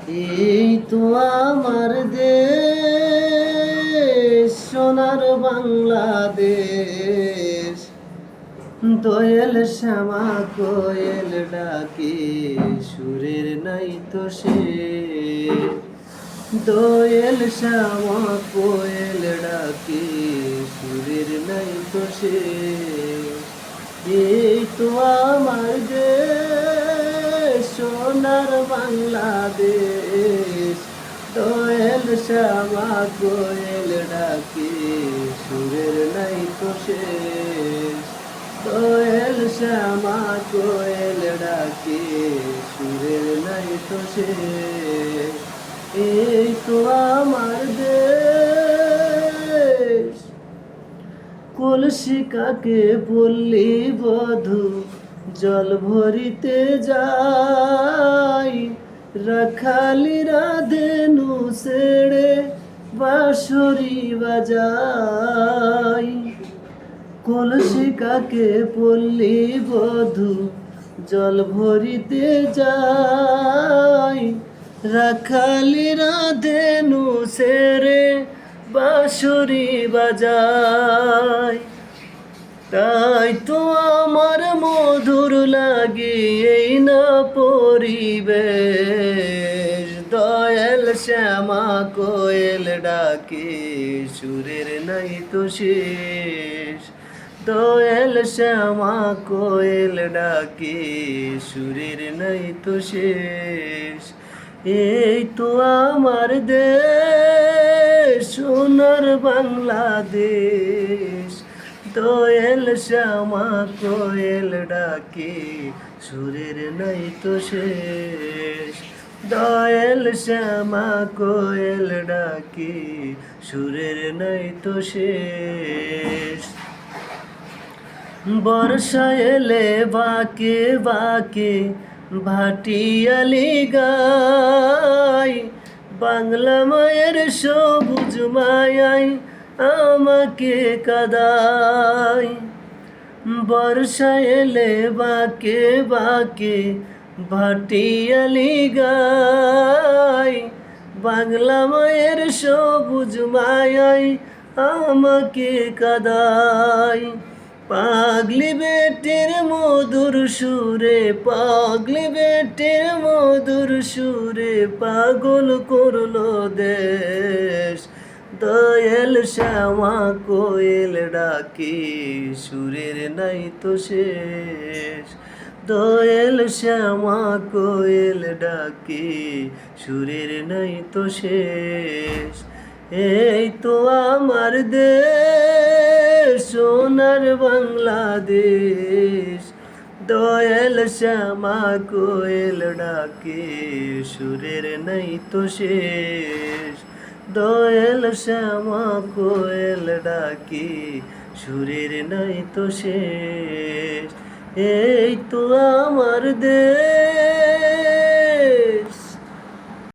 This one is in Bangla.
এই তো আমার দেশ, সোনার বাংলাদেশ। দোয়েল শ্যামা কোয়েল ডাকে, সুরের নাই তো শেষ। দোয়েল শ্যামা কোয়েল ডাকে, সুরের নাই তো শেষ। এই তো আমার দেশ, সোনার বাংলাদেশ। দোয়েল শ্যামা কোয়েল ডাকে, সুরের নাই তো শেষ। দোয়েল শ্যামা কোয়েল ডাকে, সুরের নাই তো শেষ। এই তো আমার দেশ। কলসি কাকে বললি বধূ, জল ভরিতে যাই। রাখালি রাধেনু সেড়ে বাঁশরি বাজাই। কলসি কাকে বললি বধূ, জল ভরিতে যাই। রাখালি রাধেনু সেরে বাঁশরি বাজাই। তাই তো আমার মধুর লাগে এই না পরিবেশ। দয়াল শ্যামা কোয়েল ডাকে, সুরের নাই তো শেষ। দয়াল শ্যামা কোয়েল ডাকে, সুরের নাই তো শেষ। এই তো আমার দেশ, সোনার বাংলাদেশ। দোয়েল শ্যামা কোয়েল ডাকে, সুরের নাই তো শেষ। দোয়েল শ্যামা কোয়েল ডাকে, সুরের নাই তো শেষ। বর্ষা এলে বাকে বাকে ভাটিয়ালি গায়। বাংলা মায়ের সবুজ মায়াই আমাকে কাদায়। বর্ষা এলে বাকে বাকে ভাটিয়ালি গায়। বাংলা মায়ের সবুজ মায়াই আমাকে কাদায়। পাগলি বেটের মধুর সুরে, পাগলি বেটের মধুর সুরে পাগল করলো দেশ। দয়াল শ্যামা কোয়েল ডাকে, সুরের নাই তো শেষ। দয়াল শ্যামা কোয়েল ডাকে, সুরের নাই তো শেষ। এই তো আমার দেশ, সোনার বাংলাদেশ। দয়াল শ্যামা কোয়েল ডাকে, সুরের নাই তো শেষ। দয়াল শ্যামা কোয়েল ডাকে, সুরের নাই তো শেষ। এই তো আমার দেশ।